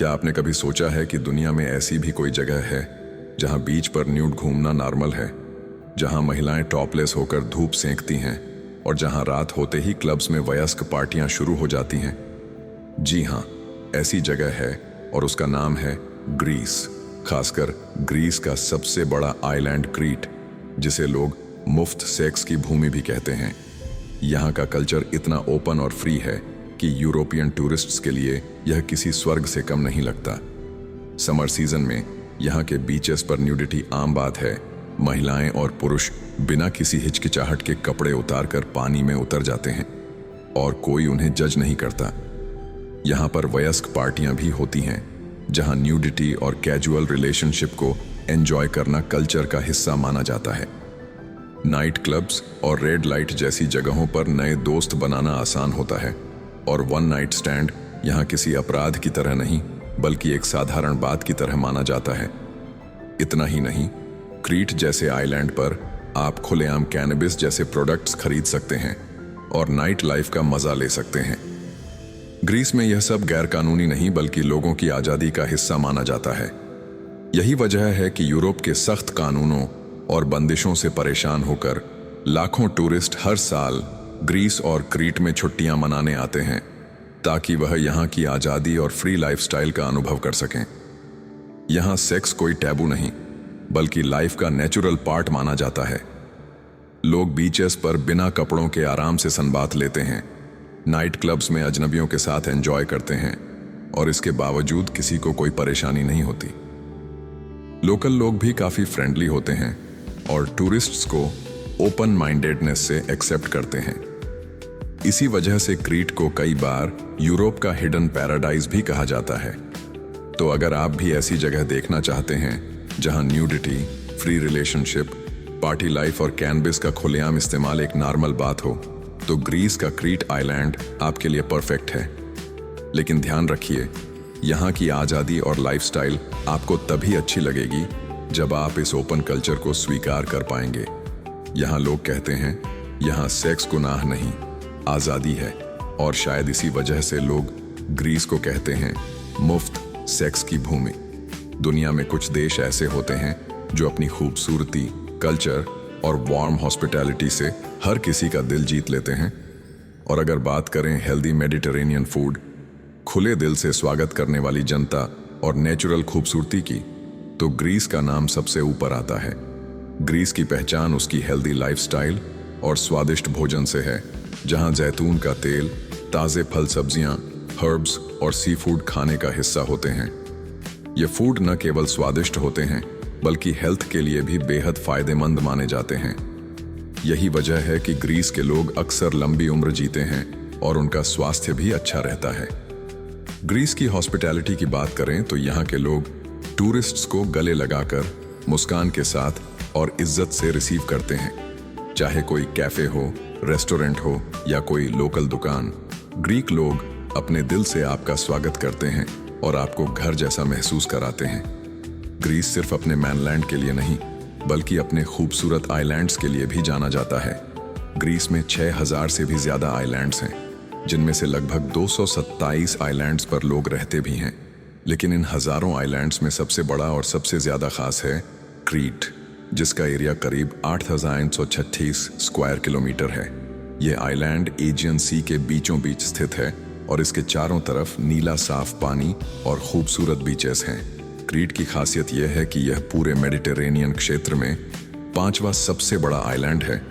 क्या आपने कभी सोचा है कि दुनिया में ऐसी भी कोई जगह है जहां बीच पर न्यूड घूमना नॉर्मल है, जहां महिलाएं टॉपलेस होकर धूप सेंकती हैं और जहां रात होते ही क्लब्स में वयस्क पार्टियां शुरू हो जाती हैं? जी हाँ, ऐसी जगह है और उसका नाम है ग्रीस। खासकर ग्रीस का सबसे बड़ा आइलैंड क्रीट, जिसे लोग मुफ्त सेक्स की भूमि भी कहते हैं। यहाँ का कल्चर इतना ओपन और फ्री है कि यूरोपियन टूरिस्ट्स के लिए यह किसी स्वर्ग से कम नहीं लगता। समर सीजन में यहाँ के बीचेस पर न्यूडिटी आम बात है। महिलाएं और पुरुष बिना किसी हिचकिचाहट के कपड़े उतारकर पानी में उतर जाते हैं और कोई उन्हें जज नहीं करता। यहाँ पर वयस्क पार्टियां भी होती हैं, जहाँ न्यूडिटी और कैजुअल रिलेशनशिप को एंजॉय करना कल्चर का हिस्सा माना जाता है। नाइट क्लब्स और रेड लाइट जैसी जगहों पर नए दोस्त बनाना आसान होता है और वन नाइट स्टैंड यहाँ किसी अपराध की तरह नहीं बल्कि एक साधारण बात की तरह माना जाता है। इतना ही नहीं, क्रीट जैसे आइलैंड पर आप खुलेआम कैनबिस जैसे प्रोडक्ट्स खरीद सकते हैं और नाइट लाइफ का मजा ले सकते हैं। ग्रीस में यह सब गैर कानूनी नहीं बल्कि लोगों की आज़ादी का हिस्सा माना जाता है। यही वजह है कि यूरोप के सख्त कानूनों और बंदिशों से परेशान होकर लाखों टूरिस्ट हर साल ग्रीस और क्रीट में छुट्टियां मनाने आते हैं ताकि वह यहाँ की आज़ादी और फ्री लाइफस्टाइल का अनुभव कर सकें। यहाँ सेक्स कोई टैबू नहीं बल्कि लाइफ का नेचुरल पार्ट माना जाता है। लोग बीचेस पर बिना कपड़ों के आराम से सनबाथ लेते हैं, नाइट क्लब्स में अजनबियों के साथ एंजॉय करते हैं और इसके बावजूद किसी को कोई परेशानी नहीं होती। लोकल लोग भी काफ़ी फ्रेंडली होते हैं और टूरिस्ट्स को ओपन माइंडेडनेस से एक्सेप्ट करते हैं। इसी वजह से क्रीट को कई बार यूरोप का हिडन पैराडाइज भी कहा जाता है। तो अगर आप भी ऐसी जगह देखना चाहते हैं जहां nudity, free relationship, party life और कैनबिस का खुलेआम इस्तेमाल एक नॉर्मल बात हो, तो ग्रीस का क्रीट आइलैंड आपके लिए परफेक्ट है। लेकिन ध्यान रखिए, यहाँ की आज़ादी और लाइफस्टाइल आपको तभी अच्छी लगेगी जब आप इस ओपन कल्चर को स्वीकार कर पाएंगे। यहाँ लोग कहते हैं यहाँ सेक्स गुनाह नहीं, आज़ादी है, और शायद इसी वजह से लोग ग्रीस को कहते हैं मुफ्त सेक्स की भूमि। दुनिया में कुछ देश ऐसे होते हैं जो अपनी खूबसूरती, कल्चर और वार्म हॉस्पिटैलिटी से हर किसी का दिल जीत लेते हैं। और अगर बात करें हेल्दी मेडिटेरेनियन फूड, खुले दिल से स्वागत करने वाली जनता और नेचुरल खूबसूरती की, तो ग्रीस का नाम सबसे ऊपर आता है। ग्रीस की पहचान उसकी हेल्दी लाइफस्टाइल और स्वादिष्ट भोजन से है, जहां जैतून का तेल, ताज़े फल सब्जियां, हर्ब्स और सी फूड खाने का हिस्सा होते हैं। ये फूड न केवल स्वादिष्ट होते हैं बल्कि हेल्थ के लिए भी बेहद फायदेमंद माने जाते हैं। यही वजह है कि ग्रीस के लोग अक्सर लंबी उम्र जीते हैं और उनका स्वास्थ्य भी अच्छा रहता है। ग्रीस की हॉस्पिटैलिटी की बात करें तो यहाँ के लोग टूरिस्ट्स को गले लगाकर, मुस्कान के साथ और इज्जत से रिसीव करते हैं। चाहे कोई कैफे हो, रेस्टोरेंट हो या कोई लोकल दुकान, ग्रीक लोग अपने दिल से आपका स्वागत करते हैं और आपको घर जैसा महसूस कराते हैं। ग्रीस सिर्फ अपने मैनलैंड के लिए नहीं बल्कि अपने खूबसूरत आइलैंड्स के लिए भी जाना जाता है। ग्रीस में 6000 से भी ज्यादा आइलैंड्स हैं, जिनमें से लगभग 227 आइलैंड्स पर लोग रहते भी हैं। लेकिन इन हजारों आइलैंड्स में सबसे बड़ा और सबसे ज्यादा खास है क्रीट, जिसका एरिया करीब 8,936 स्क्वायर किलोमीटर है। ये आइलैंड एजियन सी के बीचों बीच स्थित है और इसके चारों तरफ नीला साफ पानी और खूबसूरत बीचेस हैं। क्रीट की खासियत यह है कि यह पूरे मेडिटेरेनियन क्षेत्र में 5वां सबसे बड़ा आइलैंड है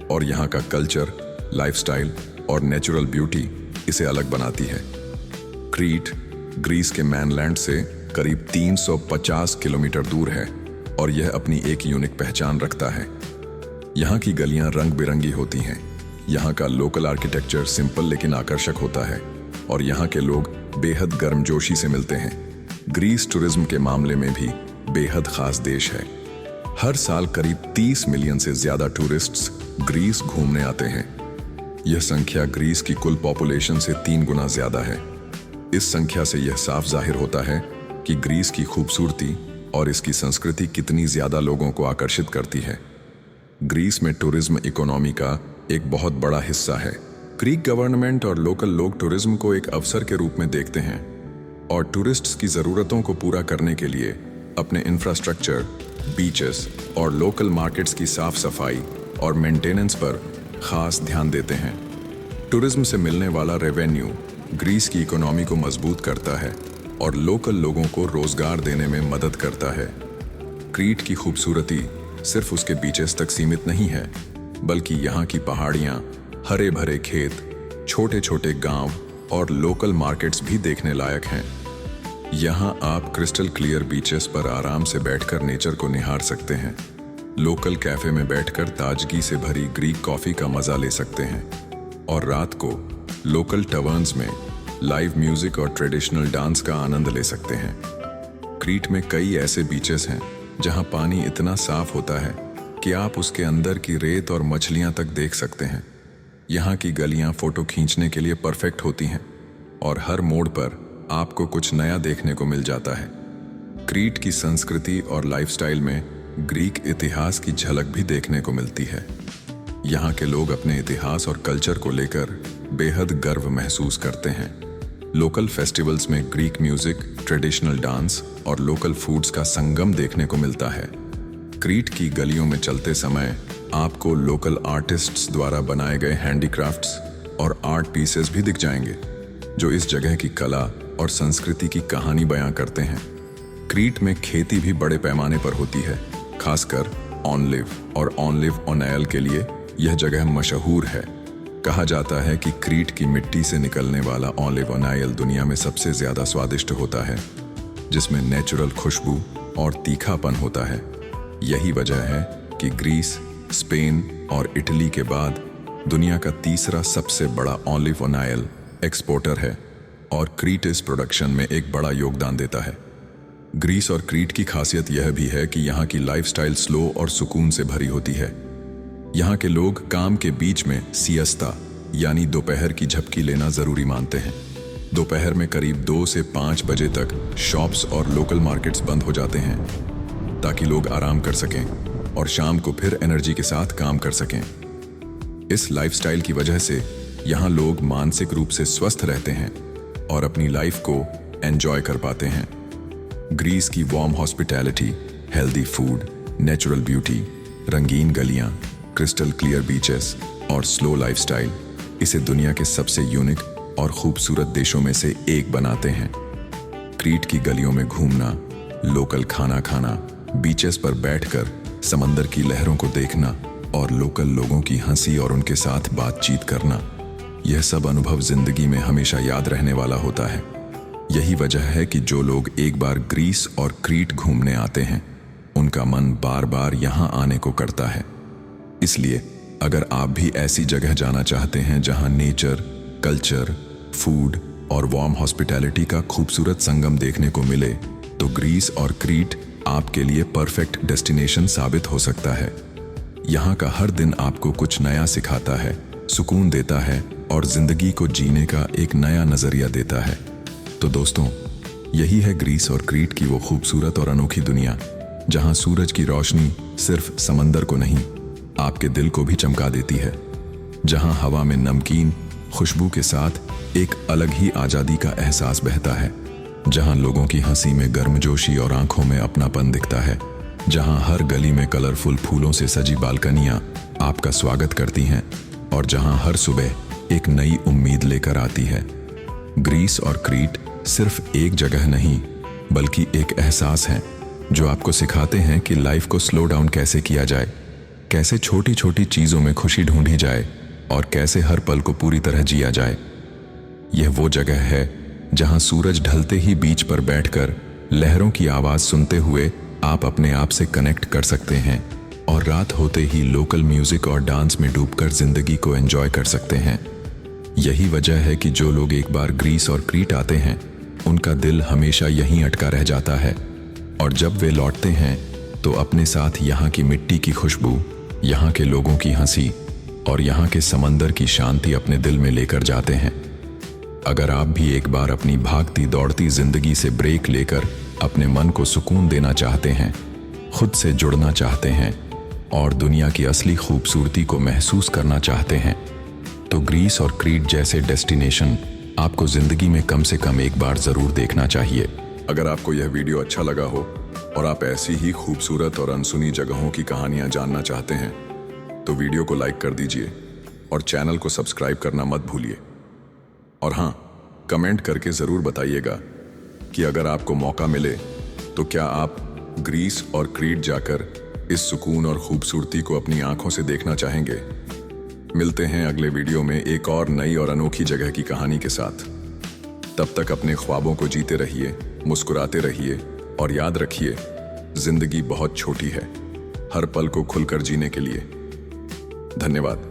और यहाँ का कल्चर, लाइफस्टाइल और नेचुरल ब्यूटी इसे अलग बनाती है। क्रीट ग्रीस के मैनलैंड से करीब 350 किलोमीटर दूर है और यह अपनी एक यूनिक पहचान रखता है। यहाँ की गलियाँ रंग बिरंगी होती हैं, यहाँ का लोकल आर्किटेक्चर सिंपल लेकिन आकर्षक होता है और यहाँ के लोग बेहद गर्मजोशी से मिलते हैं। ग्रीस टूरिज्म के मामले में भी बेहद खास देश है। हर साल करीब 30 मिलियन से ज्यादा टूरिस्ट्स ग्रीस घूमने आते हैं। यह संख्या ग्रीस की कुल पॉपुलेशन से 3 गुना ज्यादा है। इस संख्या से यह साफ जाहिर होता है कि ग्रीस की खूबसूरती और इसकी संस्कृति कितनी ज्यादा लोगों को आकर्षित करती है। ग्रीस में टूरिज्म इकोनॉमी का एक बहुत बड़ा हिस्सा है। ग्रीक गवर्नमेंट और लोकल लोग टूरिज्म को एक अवसर के रूप में देखते हैं और टूरिस्ट्स की ज़रूरतों को पूरा करने के लिए अपने इंफ्रास्ट्रक्चर, बीचेस और लोकल मार्केट्स की साफ सफाई और मेंटेनेंस पर खास ध्यान देते हैं। टूरिज्म से मिलने वाला रेवेन्यू ग्रीस की इकोनॉमी को मजबूत करता है और लोकल लोगों को रोजगार देने में मदद करता है। क्रीट की खूबसूरती सिर्फ उसके बीचेस तक सीमित नहीं है, बल्कि यहाँ की पहाड़ियाँ, हरे भरे खेत, छोटे छोटे गांव और लोकल मार्केट्स भी देखने लायक हैं। यहाँ आप क्रिस्टल क्लियर बीचेस पर आराम से बैठकर नेचर को निहार सकते हैं। लोकल कैफे में बैठकर ताजगी से भरी ग्रीक कॉफी का मजा ले सकते हैं और रात को लोकल टवर्न्स में लाइव म्यूजिक और ट्रेडिशनल डांस का आनंद ले सकते हैं। क्रीट में कई ऐसे बीचेस हैं जहां पानी इतना साफ होता है कि आप उसके अंदर की रेत और मछलियां तक देख सकते हैं। यहाँ की गलियां फोटो खींचने के लिए परफेक्ट होती हैं और हर मोड़ पर आपको कुछ नया देखने को मिल जाता है। क्रीट की संस्कृति और लाइफस्टाइल में ग्रीक इतिहास की झलक भी देखने को मिलती है। यहाँ के लोग अपने इतिहास और कल्चर को लेकर बेहद गर्व महसूस करते हैं। लोकल फेस्टिवल्स में ग्रीक म्यूजिक, ट्रेडिशनल डांस और लोकल फूड्स का संगम देखने को मिलता है। क्रीट की गलियों में चलते समय आपको लोकल आर्टिस्ट्स द्वारा बनाए गए हैंडीक्राफ्ट्स और आर्ट पीसेस भी दिख जाएंगे, जो इस जगह की कला और संस्कृति की कहानी बयां करते हैं। क्रीट में खेती भी बड़े पैमाने पर होती है, खासकर ऑनलिव और ऑनलिव ऑनायल के लिए यह जगह मशहूर है। कहा जाता है कि क्रीट की मिट्टी से निकलने वाला ऑलिव ऑनायल दुनिया में सबसे ज्यादा स्वादिष्ट होता है, जिसमें नेचुरल खुशबू और तीखापन होता है। यही वजह है कि ग्रीस, स्पेन और इटली के बाद दुनिया का तीसरा सबसे बड़ा ऑलिव ऑनायल एक्सपोर्टर है और क्रीट इस प्रोडक्शन में एक बड़ा योगदान देता है। ग्रीस और क्रीट की खासियत यह भी है कि यहाँ की लाइफस्टाइल स्लो और सुकून से भरी होती है। यहाँ के लोग काम के बीच में सियस्ता यानी दोपहर की झपकी लेना जरूरी मानते हैं। दोपहर में करीब 2 से 5 बजे तक शॉप्स और लोकल मार्केट्स बंद हो जाते हैं ताकि लोग आराम कर सकें और शाम को फिर एनर्जी के साथ काम कर सकें। इस लाइफस्टाइल की वजह से यहाँ लोग मानसिक रूप से स्वस्थ रहते हैं और अपनी लाइफ को एंजॉय कर पाते हैं। ग्रीस की warm hospitality, healthy food, natural beauty, रंगीन गलियां, क्रिस्टल क्लियर बीचेस और स्लो लाइफस्टाइल इसे दुनिया के सबसे यूनिक और खूबसूरत देशों में से एक बनाते हैं। क्रीट की गलियों में घूमना, लोकल खाना खाना, बीचेस पर बैठकर समंदर की लहरों को देखना और लोकल लोगों की हंसी और उनके साथ बातचीत करना, यह सब अनुभव जिंदगी में हमेशा याद रहने वाला होता है। यही वजह है कि जो लोग एक बार ग्रीस और क्रीट घूमने आते हैं, उनका मन बार बार यहाँ आने को करता है। इसलिए अगर आप भी ऐसी जगह जाना चाहते हैं जहां नेचर, कल्चर, फूड और वार्म हॉस्पिटैलिटी का खूबसूरत संगम देखने को मिले, तो ग्रीस और क्रीट आपके लिए परफेक्ट डेस्टिनेशन साबित हो सकता है। यहाँ का हर दिन आपको कुछ नया सिखाता है, सुकून देता है और जिंदगी को जीने का एक नया नजरिया देता है। तो दोस्तों, यही है ग्रीस और क्रीट की वो खूबसूरत और अनोखी दुनिया, जहां सूरज की रोशनी सिर्फ समंदर को नहीं, आपके दिल को भी चमका देती है। जहां हवा में नमकीन खुशबू के साथ एक अलग ही आज़ादी का एहसास बहता है। जहां लोगों की हंसी में गर्मजोशी और आंखों में अपनापन दिखता है। जहां हर गली में कलरफुल फूलों से सजी बालकनियां आपका स्वागत करती हैं और जहां हर सुबह एक नई उम्मीद लेकर आती है। ग्रीस और क्रीट सिर्फ एक जगह नहीं, बल्कि एक एहसास है जो आपको सिखाते हैं कि लाइफ को स्लो डाउन कैसे किया जाए, कैसे छोटी छोटी चीज़ों में खुशी ढूंढी जाए और कैसे हर पल को पूरी तरह जिया जाए। यह वो जगह है जहां सूरज ढलते ही बीच पर बैठकर लहरों की आवाज़ सुनते हुए आप अपने आप से कनेक्ट कर सकते हैं और रात होते ही लोकल म्यूजिक और डांस में डूबकर जिंदगी को एंजॉय कर सकते हैं। यही वजह है कि जो लोग एक बार ग्रीस और क्रीट आते हैं, उनका दिल हमेशा यहीं अटका रह जाता है और जब वे लौटते हैं तो अपने साथ यहाँ की मिट्टी की खुशबू, यहाँ के लोगों की हंसी और यहाँ के समंदर की शांति अपने दिल में लेकर जाते हैं। अगर आप भी एक बार अपनी भागती दौड़ती जिंदगी से ब्रेक लेकर अपने मन को सुकून देना चाहते हैं, खुद से जुड़ना चाहते हैं और दुनिया की असली खूबसूरती को महसूस करना चाहते हैं, तो ग्रीस और क्रीट जैसे डेस्टिनेशन आपको जिंदगी में कम से कम एक बार जरूर देखना चाहिए। अगर आपको यह वीडियो अच्छा लगा हो और आप ऐसी ही खूबसूरत और अनसुनी जगहों की कहानियां जानना चाहते हैं तो वीडियो को लाइक कर दीजिए और चैनल को सब्सक्राइब करना मत भूलिए। और हाँ, कमेंट करके ज़रूर बताइएगा कि अगर आपको मौका मिले तो क्या आप ग्रीस और क्रीट जाकर इस सुकून और खूबसूरती को अपनी आंखों से देखना चाहेंगे। मिलते हैं अगले वीडियो में एक और नई और अनोखी जगह की कहानी के साथ। तब तक अपने ख्वाबों को जीते रहिए, मुस्कुराते रहिए और याद रखिए, जिंदगी बहुत छोटी है, हर पल को खुलकर जीने के लिए। धन्यवाद।